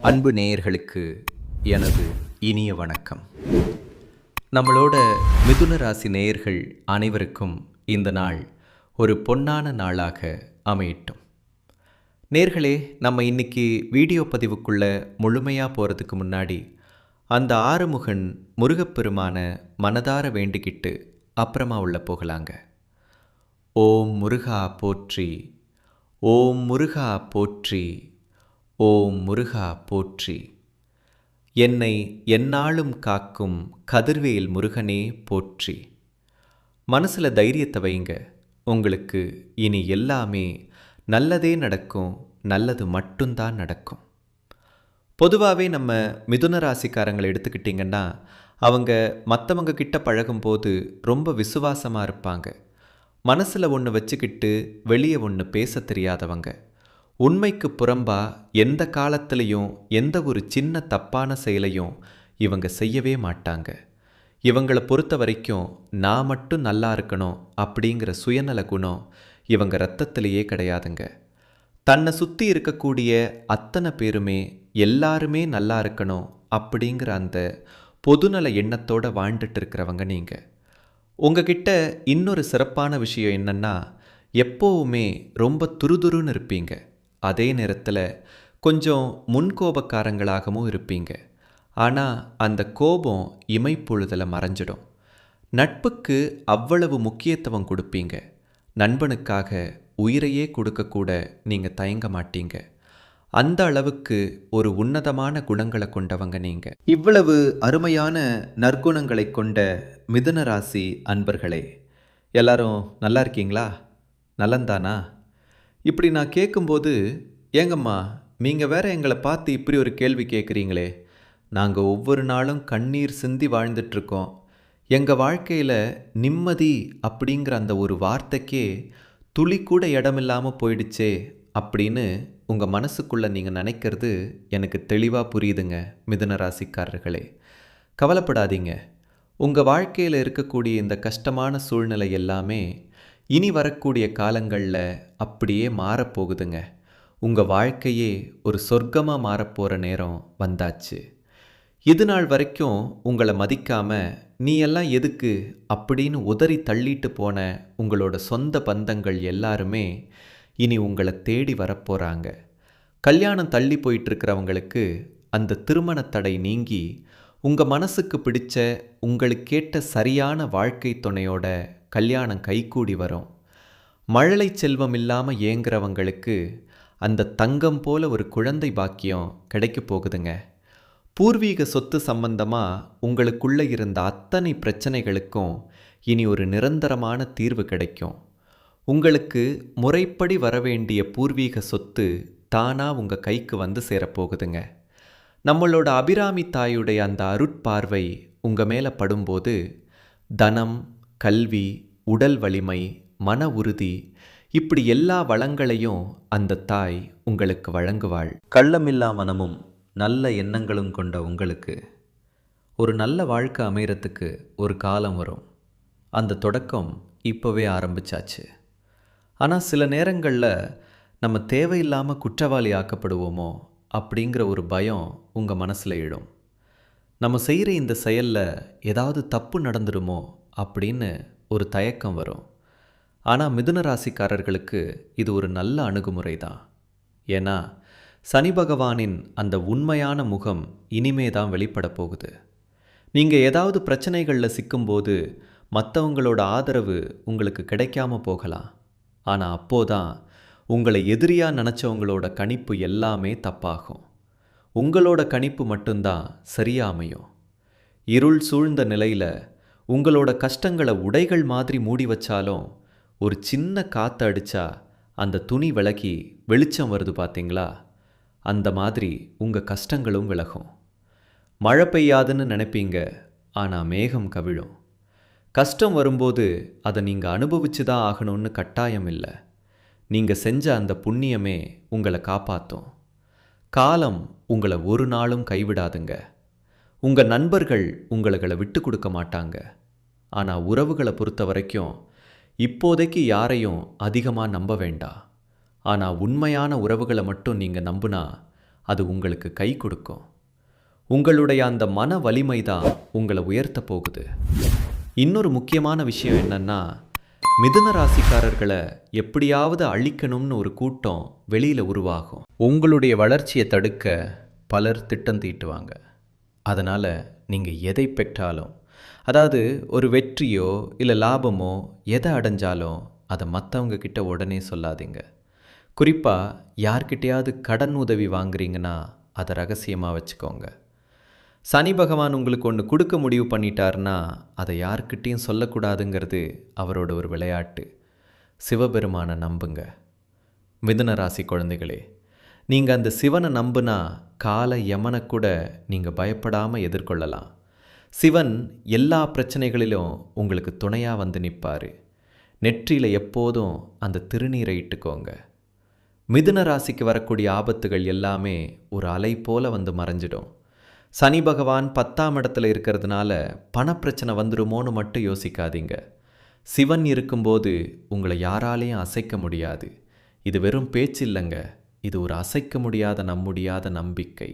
அன்பு நேயர்களுக்கு எனது இனிய வணக்கம். நம்மளோட மிதுன ராசி நேயர்கள் அனைவருக்கும் இந்த நாள் ஒரு பொன்னான நாளாக அமையட்டும். நேயர்களே, நம்ம இன்னைக்கு வீடியோ பதிவுக்குள்ள முழுமையாக போகிறதுக்கு முன்னாடி அந்த ஆறுமுகன் முருகப்பெருமான மனதார வேண்டிக்கிட்டு அப்புறமா உள்ள போகலாங்க. ஓம் முருகா போற்றி, ஓம் முருகா போற்றி, ஓம் முருகா போற்றி. என்னை எந்நாளும் காக்கும் கதிர்வேல் முருகனே போற்றி. மனசில் தைரியத்தை வைங்க. உங்களுக்கு இனி எல்லாமே நல்லதே நடக்கும், நல்லது மட்டும்தான் நடக்கும். பொதுவாகவே நம்ம மிதுன ராசிக்காரங்களை எடுத்துக்கிட்டிங்கன்னா அவங்க மற்றவங்க கிட்ட பழகும்போது ரொம்ப விசுவாசமாக இருப்பாங்க. மனசில் ஒன்று வச்சுக்கிட்டு வெளியே ஒன்று பேச தெரியாதவங்க. உண்மைக்கு புறம்பா எந்த காலத்திலையும் எந்த ஒரு சின்ன தப்பான செயலையும் இவங்க செய்யவே மாட்டாங்க. இவங்களை பொறுத்த வரைக்கும் நான் மட்டும் நல்லா இருக்கணும் அப்படிங்கிற சுயநல குணம் இவங்க ரத்தத்திலேயே கிடையாதுங்க. தன்னை சுற்றி இருக்கக்கூடிய அத்தனை பேருமே எல்லாருமே நல்லா இருக்கணும் அப்படிங்கிற அந்த பொதுநல எண்ணத்தோடு வாழ்ந்துட்டு இருக்கிறவங்க நீங்கள். உங்ககிட்ட இன்னொரு சிறப்பான விஷயம் என்னென்னா, எப்போவுமே ரொம்ப துருதுருன்னு இருப்பீங்க. அதே நேரத்தில் கொஞ்சம் முன்கோபக்காரங்களாகவும் இருப்பீங்க. ஆனால் அந்த கோபம் இமைப்பொழுதில் மறைஞ்சிடும். நட்புக்கு அவ்வளவு முக்கியத்துவம் கொடுப்பீங்க. நண்பனுக்காக உயிரையே கொடுக்கக்கூட நீங்கள் தயங்க மாட்டீங்க. அந்த அளவுக்கு ஒரு உன்னதமான குணங்களை கொண்டவங்க நீங்கள். இவ்வளவு அருமையான நற்குணங்களை கொண்ட மிதுன ராசி அன்பர்களே, எல்லாரும் நல்லா இருக்கீங்களா? நலந்தானா? இப்படி நான் கேட்கும்போது, ஏங்கம்மா நீங்கள் வேற எங்களை பார்த்து இப்படி ஒரு கேள்வி கேட்குறீங்களே, நாங்கள் ஒவ்வொரு நாளும் கண்ணீர் சிந்தி வாழ்ந்துட்டுருக்கோம். எங்கள் வாழ்க்கையில் நிம்மதி அப்படிங்கிற அந்த ஒரு வார்த்தைக்கே துளி கூட இடமில்லாமல் போயிடுச்சே அப்படின்னு உங்கள் மனசுக்குள்ளே நீங்கள் நினைக்கிறது எனக்கு தெளிவாக புரியுதுங்க. மிதுன ராசிக்காரர்களே, கவலைப்படாதீங்க. உங்கள் வாழ்க்கையில் இருக்கக்கூடிய இந்த கஷ்டமான சூழ்நிலை எல்லாமே இனி வரக்கூடிய காலங்களில் அப்படியே மாறப்போகுதுங்க. உங்கள் வாழ்க்கையே ஒரு சொர்க்கமாக மாறப்போகிற நேரம் வந்தாச்சு. இது நாள் வரைக்கும் உங்களை மதிக்காமல் நீ எல்லாம் எதுக்கு அப்படின்னு உதறி தள்ளிட்டு போன உங்களோட சொந்த பந்தங்கள் எல்லாருமே இனி உங்களை தேடி வரப்போகிறாங்க. கல்யாணம் தள்ளி போயிட்டுருக்கிறவங்களுக்கு அந்த திருமண தடை நீங்கி உங்கள் மனசுக்கு பிடிச்ச உங்களுக்கேற்ற சரியான வாழ்க்கை துணையோட கல்யாணம் கைகூடி வரும். மழலை செல்வம் இல்லாமல் ஏங்குறவங்களுக்கு அந்த தங்கம் போல ஒரு குழந்தை பாக்கியம் கிடைக்க போகுதுங்க. பூர்வீக சொத்து சம்பந்தமாக உங்களுக்குள்ளே இருந்த அத்தனை பிரச்சனைகளுக்கும் இனி ஒரு நிரந்தரமான தீர்வு கிடைக்கும். உங்களுக்கு முறைப்படி வரவேண்டிய பூர்வீக சொத்து தானாக உங்கள் கைக்கு வந்து சேரப்போகுதுங்க. நம்மளோட அபிராமி தாயுடைய அந்த அருட்பார்வை உங்கள் மேலே படும்போது தனம், கல்வி, உடல் வலிமை, மன உறுதி, இப்படி எல்லா வளங்களையும் அந்த தாய் உங்களுக்கு வழங்குவாள். கள்ளமில்லா மனமும் நல்ல எண்ணங்களும் கொண்ட உங்களுக்கு ஒரு நல்ல வாழ்க்கை அமையறதுக்கு ஒரு காலம் வரும். அந்த தொடக்கம் இப்போவே ஆரம்பிச்சாச்சு. ஆனால் சில நேரங்களில் நம்ம தேவையில்லாமல் குற்றவாளி ஆக்கப்படுவோமோ அப்படிங்கிற ஒரு பயம் உங்கள் மனசில் எழும். நம்ம செய்கிற இந்த செயலில் ஏதாவது தப்பு நடந்துடுமோ அப்படின்னு ஒரு தயக்கம் வரும். ஆனால் மிதுன ராசிக்காரர்களுக்கு இது ஒரு நல்ல அணுகுமுறை தான். ஏன்னா சனி பகவானின் அந்த உண்மையான முகம் இனிமே தான் வெளிப்பட போகுது. நீங்கள் ஏதாவது பிரச்சனைகளில் சிக்கும்போது மற்றவங்களோட ஆதரவு உங்களுக்கு கிடைக்காம போகலாம். ஆனால் அப்போதான் உங்களை எதிரியாக நினச்சவங்களோட கணிப்பு எல்லாமே தப்பாகும். உங்களோட கணிப்பு மட்டும்தான் சரியா அமையும். இருள் சூழ்ந்த நிலையில் உங்களோட கஷ்டங்களை உடைகள் மாதிரி மூடி வச்சாலும் ஒரு சின்ன காற்று அடித்தா அந்த துணி விலகி வெளிச்சம் வருது பார்த்தீங்களா? அந்த மாதிரி உங்கள் கஷ்டங்களும் விலகும். மழை பெய்யாதுன்னு நினைப்பீங்க, ஆனால் மேகம் கவிழும். கஷ்டம் வரும்போது அதை நீங்கள் அனுபவிச்சு தான் ஆகணும்னு கட்டாயம் இல்லை. நீங்கள் செஞ்ச அந்த புண்ணியமே உங்களை காப்பாற்றும். காலம் உங்களை ஒரு நாளும் கைவிடாதுங்க. உங்கள் நண்பர்கள் உங்களை விட்டு கொடுக்க மாட்டாங்க. ஆனால் உறவுகளை பொறுத்த வரைக்கும் இப்போதைக்கு யாரையும் அதிகமாக நம்ப வேண்டாம். ஆனால் உண்மையான உறவுகளை மட்டும் நீங்கள் நம்புனா அது உங்களுக்கு கை கொடுக்கும். உங்களுடைய அந்த மன வலிமை தான் உங்களை உயர்த்த போகுது. இன்னொரு முக்கியமான விஷயம் என்னன்னா, மிதுன ராசிக்காரர்களை எப்படியாவது அழிக்கணும்னு ஒரு கூட்டம் வெளியில் உருவாகும். உங்களுடைய வளர்ச்சியை தடுக்க பலர் திட்டம் தீட்டுவாங்க. அதனால் நீங்கள் எதை பெற்றாலும், அதாவது ஒரு வெற்றியோ இல்லை லாபமோ எதை அடைஞ்சாலும் அதை மற்றவங்க கிட்ட உடனே சொல்லாதீங்க. குறிப்பாக யார்கிட்டையாவது கடன் உதவி வாங்குறீங்கன்னா அதை ரகசியமாக வச்சுக்கோங்க. சனி பகவான் உங்களுக்கு ஒன்று கொடுக்க முடிவு பண்ணிட்டார்னா அதை யார்கிட்டையும் சொல்லக்கூடாதுங்கிறது அவரோட ஒரு விளையாட்டு. சிவபெருமானை நம்புங்க. மிதுன ராசி குழந்தைகளே, நீங்கள் அந்த சிவனை நம்புனா கால யமனை கூட நீங்கள் பயப்படாமல் எதிர்கொள்ளலாம். சிவன் எல்லா பிரச்சனைகளிலும் உங்களுக்கு துணையாக வந்து நிற்பார். நெற்றியில் எப்போதும் அந்த திருநீரை இட்டுக்கோங்க. மிதுன ராசிக்கு வரக்கூடிய ஆபத்துகள் எல்லாமே ஒரு அலை போல வந்து மறைஞ்சிடும். சனி பகவான் 10ஆம் இடத்துல இருக்கிறதுனால பணப்பிரச்சனை வந்துடுமோன்னு மட்டும் யோசிக்காதீங்க. சிவன் இருக்கும்போது உங்களை யாராலையும் அசைக்க முடியாது. இது வெறும் பேச்சு இல்லைங்க, இது ஒரு அசைக்க முடியாத நம்பிக்கையாத நம்பிக்கை.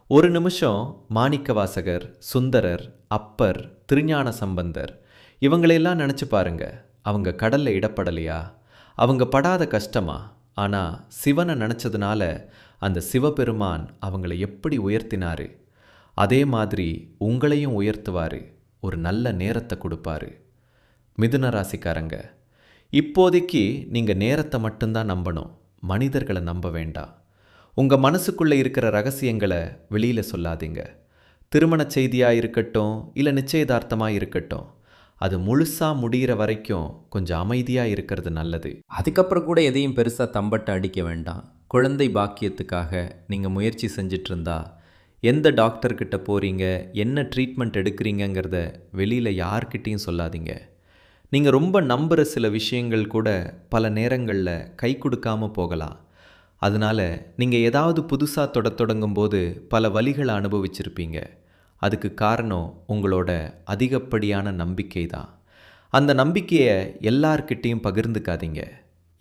ஒரு நிமிஷம் மாணிக்கவாசகர், சுந்தரர், அப்பர், திருஞான சம்பந்தர் இவங்களையெல்லாம் நினச்சி பாருங்க. அவங்க கடலில் இடப்படலையா? அவங்க படாத கஷ்டமா? ஆனால் சிவனை நினச்சதுனால அந்த சிவபெருமான் அவங்களை எப்படி உயர்த்தினார், அதே மாதிரி உங்களையும் உயர்த்துவார். ஒரு நல்ல நேரத்தை கொடுப்பாரு. மிதுன ராசிக்காரங்க, இப்போதைக்கு நீங்கள் நேரத்தை மட்டும்தான் நம்பணும், மனிதர்களை நம்ப வேண்டாம். உங்கள் மனசுக்குள்ளே இருக்கிற ரகசியங்களை வெளியில் சொல்லாதீங்க. திருமண செய்தியாக இருக்கட்டும் இல்லை நிச்சயதார்த்தமாக இருக்கட்டும், அது முழுசாக முடிகிற வரைக்கும் கொஞ்சம் அமைதியாக இருக்கிறது நல்லது. அதுக்கப்புறம் கூட எதையும் பெருசாக தம்பட்டை அடிக்க வேண்டாம். குழந்தை பாக்கியத்துக்காக நீங்கள் முயற்சி செஞ்சிட்டு இருந்தா எந்த டாக்டர்கிட்ட போகிறீங்க, என்ன ட்ரீட்மெண்ட் எடுக்கிறீங்கிறத வெளியில் யார்கிட்டையும் சொல்லாதீங்க. நீங்கள் ரொம்ப நம்புகிற சில விஷயங்கள் கூட பல நேரங்களில் கை கொடுக்காமல் போகலாம். அதனால் நீங்கள் ஏதாவது புதுசாக தொடங்கும்போது பல வலிகளை அனுபவிச்சிருப்பீங்க. அதுக்கு காரணம் உங்களோட அதிகப்படியான நம்பிக்கை தான். அந்த நம்பிக்கையை எல்லார்கிட்டையும் பகிர்ந்துக்காதீங்க.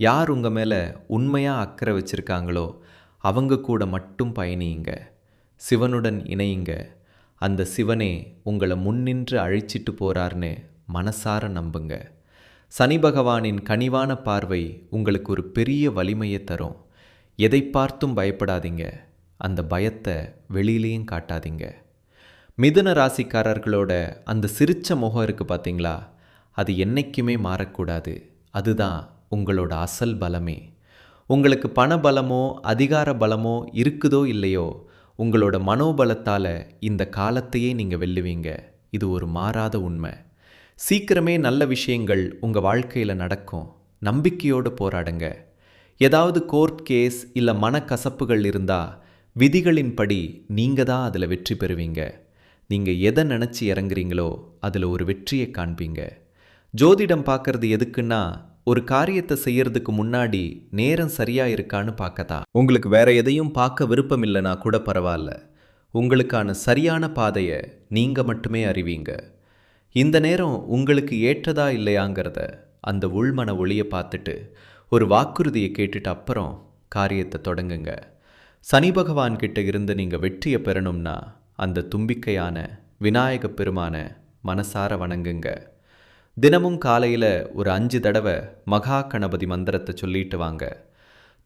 யார் உங்கள் மேலே உண்மையாக அக்கறை வச்சுருக்காங்களோ அவங்க கூட மட்டும் பயணியுங்க. சிவனுடன் இணையுங்க. அந்த சிவனே உங்களை முன்னின்று அழைச்சிட்டு போகிறார்னு மனசார நம்புங்க. சனி பகவானின் கனிவான பார்வை உங்களுக்கு ஒரு பெரிய வலிமையை தரும். எதை பார்த்தும் பயப்படாதீங்க. அந்த பயத்தை வெளியிலையும் காட்டாதீங்க. மிதுன ராசிக்காரர்களோட அந்த சிரிச்ச முகம் இருக்குது பார்த்தீங்களா, அது என்றைக்குமே மாறக்கூடாது. அதுதான் உங்களோட அசல் பலமே. உங்களுக்கு பண பலமோ அதிகார பலமோ இருக்குதோ இல்லையோ, உங்களோட மனோபலத்தால் இந்த காலத்தையே நீங்கள் வெல்லுவீங்க. இது ஒரு மாறாத உண்மை. சீக்கிரமே நல்ல விஷயங்கள் உங்கள் வாழ்க்கையில் நடக்கும். நம்பிக்கையோடு போராடுங்க. ஏதாவது கோர்ட் கேஸ் இல்லை மனக்கசப்புகள் இருந்தால் விதிகளின்படி நீங்கள் தான் அதில் வெற்றி பெறுவீங்க. நீங்கள் எதை நினச்சி இறங்குறீங்களோ அதில் ஒரு வெற்றியை காண்பீங்க. ஜோதிடம் பார்க்கறது எதுக்குன்னா, ஒரு காரியத்தை செய்யறதுக்கு முன்னாடி நேரம் சரியாக இருக்கான்னு பார்க்கதான். உங்களுக்கு வேற எதையும் பார்க்க விருப்பம் இல்லைனா கூட பரவாயில்ல. உங்களுக்கான சரியான பாதையை நீங்கள் மட்டுமே அறிவீங்க. இந்த நேரம் உங்களுக்கு ஏற்றதா இல்லையாங்கிறத அந்த உள்மன ஒளியை பார்த்துட்டு ஒரு வாக்குறுதியை கேட்டுட்டு அப்புறம் காரியத்தை தொடங்குங்க. சனி பகவான் கிட்ட இருந்து நீங்கள் வெற்றியை பெறணும்னா அந்த தும்பிக்கையான விநாயக பெருமான மனசார வணங்குங்க. தினமும் காலையில் ஒரு 5 தடவை மகா கணபதி மந்திரத்தை சொல்லிட்டு வாங்க.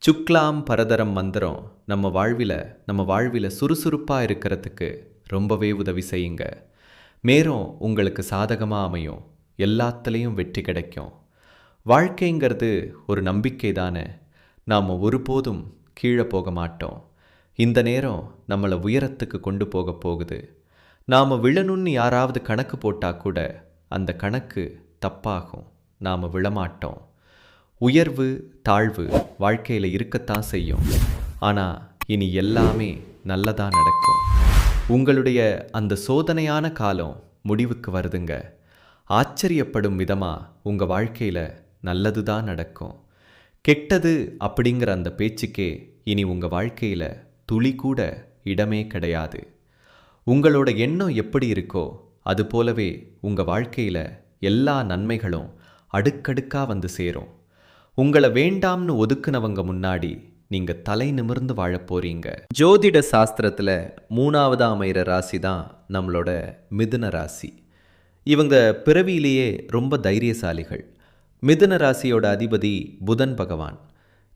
சுக்லாம் பரதரம் மந்திரம் நம்ம வாழ்வில் சுறுசுறுப்பாக இருக்கிறதுக்கு ரொம்பவே உதவி செய்யுங்க. மேலும் உங்களுக்கு சாதகமாக அமையும். எல்லாத்துலேயும் வெற்றி கிடைக்கும். வாழ்க்கைங்கிறது ஒரு நம்பிக்கை தானே. நாம் ஒருபோதும் கீழே போக மாட்டோம். இந்த நேரம் நம்மளை உயரத்துக்கு கொண்டு போகுது. நாம் விழணும்னு யாராவது கணக்கு போட்டால் கூட அந்த கணக்கு தப்பாகும். நாம் விழமாட்டோம். உயர்வு தாழ்வு வாழ்க்கையில் இருக்கத்தான் செய்யும். ஆனால் இனி எல்லாமே நல்லதாக நடக்கும். உங்களுடைய அந்த சோதனையான காலம் முடிவுக்கு வருதுங்க. ஆச்சரியப்படும் விதமாக உங்கள் வாழ்க்கையில் நல்லது தான் நடக்கும். கெட்டது அப்படிங்கிற அந்த பேச்சுக்கே இனி உங்கள் வாழ்க்கையில் துளி கூட இடமே கிடையாது. உங்களோட எண்ணம் எப்படி இருக்கோ அது போலவே உங்கள் வாழ்க்கையில் எல்லா நன்மைகளும் அடுக்கடுக்காக வந்து சேரும். உங்களை வேண்டாம்னு ஒதுக்குனவங்க முன்னாடி நீங்கள் தலை நிமிர்ந்து வாழப் போறீங்க. ஜோதிட சாஸ்திரத்தில் 3ஆவதா அமைகிற ராசி தான் நம்மளோட மிதுன ராசி. இவங்க பிறவியிலேயே ரொம்ப தைரியசாலிகள். மிதுன ராசியோட அதிபதி புதன் பகவான்.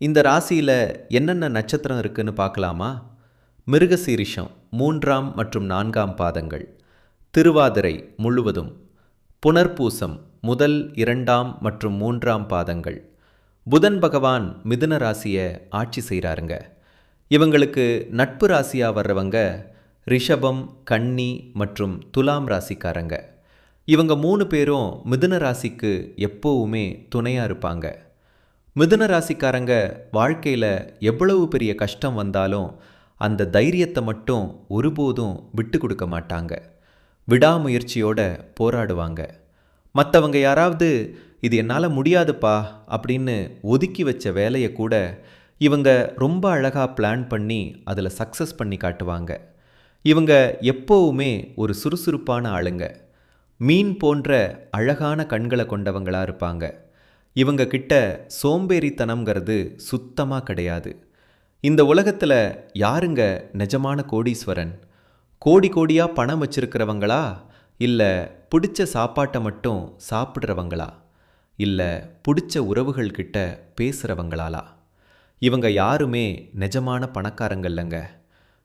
இந்த ராசியில் என்னென்ன நட்சத்திரம் இருக்குன்னு பார்க்கலாமா? மிருகசீரிஷம் 3ஆம் மற்றும் 4ஆம் பாதங்கள், திருவாதிரை முழுவதும், புனர்பூசம் முதல் 2ஆம் மற்றும் 3ஆம் பாதங்கள். புதன் பகவான் மிதுன ராசியை ஆட்சி செய்கிறாருங்க. இவங்களுக்கு நட்பு ராசியாக வர்றவங்க ரிஷபம், கன்னி மற்றும் துலாம் ராசிக்காரங்க. இவங்க 3 பேரும் மிதுன ராசிக்கு எப்போவுமே துணையாக இருப்பாங்க. மிதுன ராசிக்காரங்க வாழ்க்கையில் எவ்வளவு பெரிய கஷ்டம் வந்தாலும் அந்த தைரியத்தை மட்டும் ஒருபோதும் விட்டு கொடுக்க மாட்டாங்க. விடாமுயற்சியோட போராடுவாங்க. மற்றவங்க யாராவது இது என்னால் முடியாதுப்பா அப்படின்னு ஒதுக்கி வச்ச வேலையை கூட இவங்க ரொம்ப அழகாக பிளான் பண்ணி அதில் சக்ஸஸ் பண்ணி காட்டுவாங்க. இவங்க எப்போவுமே ஒரு சுறுசுறுப்பான ஆளுங்க. மீன் போன்ற அழகான கண்களை கொண்டவங்களாக இருப்பாங்க. இவங்க கிட்ட சோம்பேறித்தனம்ங்கிறது சுத்தமாக கிடையாது. இந்த உலகத்தில் யாருங்க நிஜமான கோடீஸ்வரன்? கோடி கோடியாக பணம் வச்சிருக்கிறவங்களா, இல்லை பிடிச்ச சாப்பாட்டை மட்டும் சாப்பிட்றவங்களா, இல்லை பிடிச்ச உறவுகள்கிட்ட பேசுகிறவங்களாலா? இவங்க யாருமே நிஜமான பணக்காரங்க இல்லைங்க.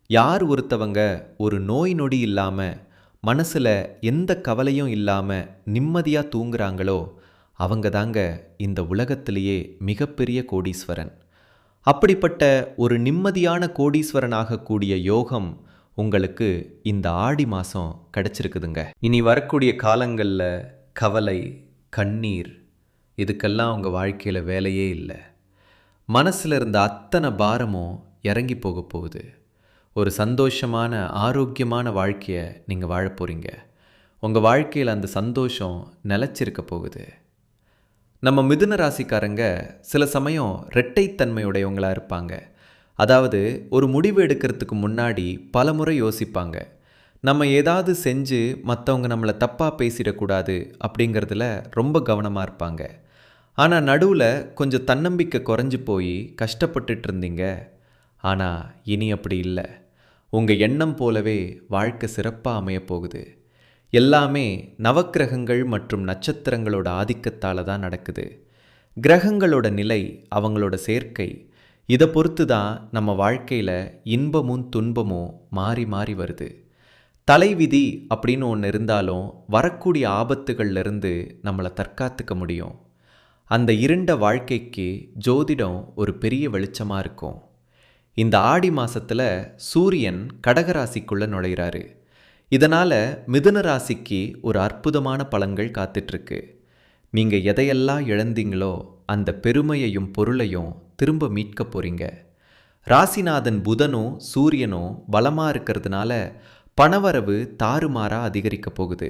யார் ஒருத்தவங்க ஒரு நோய் நொடி இல்லாமல் மனசில் எந்த கவலையும் இல்லாமல் நிம்மதியாக தூங்குறாங்களோ அவங்க தாங்க இந்த உலகத்திலேயே மிகப்பெரிய கோடீஸ்வரன். அப்படிப்பட்ட ஒரு நிம்மதியான கோடீஸ்வரன் ஆகக்கூடிய யோகம் உங்களுக்கு இந்த ஆடி மாதம் கிடச்சிருக்குதுங்க. இனி வரக்கூடிய காலங்களில் கவலை, கண்ணீர் இதுக்கெல்லாம் உங்கள் வாழ்க்கையில் வேலையே இல்லை. மனசில் இருந்த அத்தனை பாரமும் இறங்கி போக போகுது. ஒரு சந்தோஷமான ஆரோக்கியமான வாழ்க்கையை நீங்கள் வாழ போகிறீங்க. உங்கள் வாழ்க்கையில் அந்த சந்தோஷம் நிலச்சிருக்க போகுது. நம்ம மிதுன ராசிக்காரங்க சில சமயம் இரட்டைத்தன்மையுடையவங்களாக இருப்பாங்க. அதாவது ஒரு முடிவு எடுக்கிறதுக்கு முன்னாடி பல முறை யோசிப்பாங்க. நம்ம ஏதாவது செஞ்சு மற்றவங்க நம்மளை தப்பாக பேசிடக்கூடாது அப்படிங்கிறதுல ரொம்ப கவனமாக இருப்பாங்க. ஆனால் நடுவில் கொஞ்சம் தன்னம்பிக்கை குறைஞ்சி போய் கஷ்டப்பட்டுட்டு இருந்தீங்க. ஆனால் இனி அப்படி இல்லை. உங்கள் எண்ணம் போலவே வாழ்க்கை சிறப்பாக அமையப்போகுது. எல்லாமே நவக்கிரகங்கள் மற்றும் நட்சத்திரங்களோட ஆதிக்கத்தால் தான் நடக்குது. கிரகங்களோட நிலை, அவங்களோட சேர்க்கை, இதை பொறுத்து தான் நம்ம வாழ்க்கையில் இன்பமும் துன்பமும் மாறி மாறி வருது. தலைவிதி அப்படின்னு ஒன்று இருந்தாலும் வரக்கூடிய ஆபத்துகள்லேருந்து நம்மளை தற்காத்துக்க முடியும். அந்த இருண்ட வாழ்க்கைக்கு ஜோதிடம் ஒரு பெரிய வெளிச்சமாக இருக்கும். இந்த ஆடி மாதத்தில் சூரியன் கடகராசிக்குள்ளே நுழைகிறாரு. இதனால் மிதுன ராசிக்கு ஒரு அற்புதமான பலன்கள் காத்துட்ருக்கு. நீங்கள் எதையெல்லாம் இழந்தீங்களோ அந்த பெருமையையும் பொருளையும் திரும்ப மீட்க போகிறீங்க. ராசிநாதன் புதனும் சூரியனும் பலமாக இருக்கிறதுனால பணவரவு தாறுமாறாக அதிகரிக்க போகுது.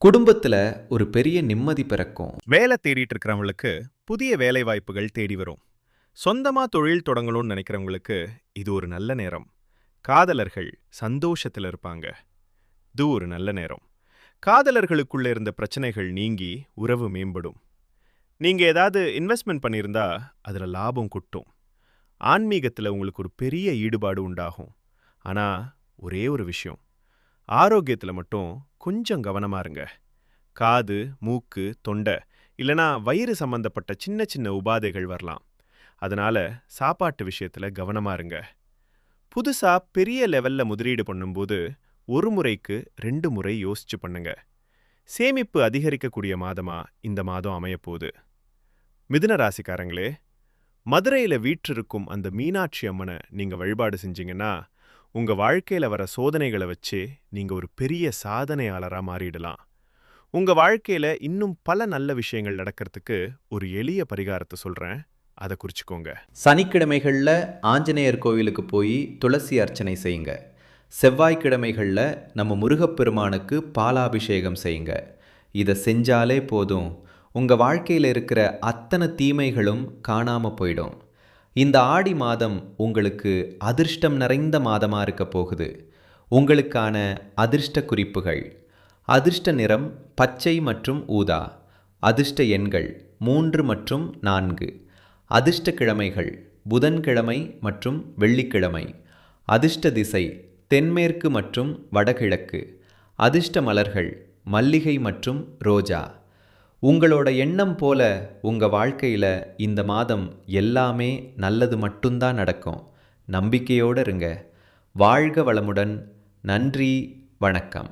குடும்பத்தில் ஒரு பெரிய நிம்மதி பிறக்கும். வேலை தேடிட்டு இருக்கிறவங்களுக்கு புதிய வேலை வாய்ப்புகள் தேடி வரும். சொந்தமா தொழில் தொடங்கணும்னு நினைக்கிறவங்களுக்கு இது ஒரு நல்ல நேரம். காதலர்கள் சந்தோஷத்தில் இருப்பாங்க. இது ஒரு நல்ல நேரம். காதலர்களுக்குள்ள இருந்த பிரச்சனைகள் நீங்கி உறவு மேம்படும். நீங்க ஏதாவது இன்வெஸ்ட்மெண்ட் பண்ணியிருந்தா அதுல லாபம் குட்டும். ஆன்மீகத்தில் உங்களுக்கு ஒரு பெரிய ஈடுபாடு உண்டாகும். ஆனா ஒரே ஒரு விஷயம், ஆரோக்கியத்தில் மட்டும் கொஞ்சம் கவனமா இருங்க. காது, மூக்கு, தொண்டை இல்லனா வயிறு சம்பந்தப்பட்ட சின்ன சின்ன உபாதைகள் வரலாம். அதனால சாப்பாட்டு விஷயத்துல கவனமா இருங்க. புதுசா பெரிய லெவல்ல முதலீடு பண்ணும்போது ஒரு முறைக்கு 2 முறை யோசிச்சு பண்ணுங்க. சேமிப்பு அதிகரிக்கக்கூடிய மாதமா இந்த மாதம் அமையப்போகுது. மிதுன ராசிக்காரங்களே, மதுரையில வீற்றிருக்கும் அந்த மீனாட்சி அம்மனை நீங்க வழிபாடு செஞ்சீங்கன்னா உங்க வாழ்க்கையில வர சோதனைகளை வச்சு நீங்க ஒரு பெரிய சாதனையாளரா மாறிடலாம். உங்க வாழ்க்கையில இன்னும் பல நல்ல விஷயங்கள் நடக்கிறதுக்கு ஒரு எளிய பரிகாரத்தை சொல்றேன், அதை குறிச்சுக்கோங்க. சனிக்கிழமைகளில் ஆஞ்சநேயர் கோவிலுக்கு போய் துளசி அர்ச்சனை செய்யுங்க. செவ்வாய்க்கிழமைகளில் நம்ம முருகப்பெருமானுக்கு பாலாபிஷேகம் செய்யுங்க. இதை செஞ்சாலே போதும், உங்கள் வாழ்க்கையில் இருக்கிற அத்தனை தீமைகளும் காணாமல் போயிடும். இந்த ஆடி மாதம் உங்களுக்கு அதிர்ஷ்டம் நிறைந்த மாதமாக இருக்க போகுது. உங்களுக்கான அதிர்ஷ்ட குறிப்புகள்: அதிர்ஷ்ட நிறம் பச்சை மற்றும் ஊதா. அதிர்ஷ்ட எண்கள் 3 மற்றும் 4. அதிர்ஷ்ட கிழமைகள் புதன்கிழமை மற்றும் வெள்ளிக்கிழமை. அதிர்ஷ்ட திசை தென்மேற்கு மற்றும் வடகிழக்கு. அதிர்ஷ்ட மலர்கள் மல்லிகை மற்றும் ரோஜா. உங்களோட எண்ணம் போல உங்கள் வாழ்க்கையில் இந்த மாதம் எல்லாமே நல்லது மட்டும்தான் நடக்கும். நம்பிக்கையோடு இருங்க. வாழ்க வளமுடன். நன்றி. வணக்கம்.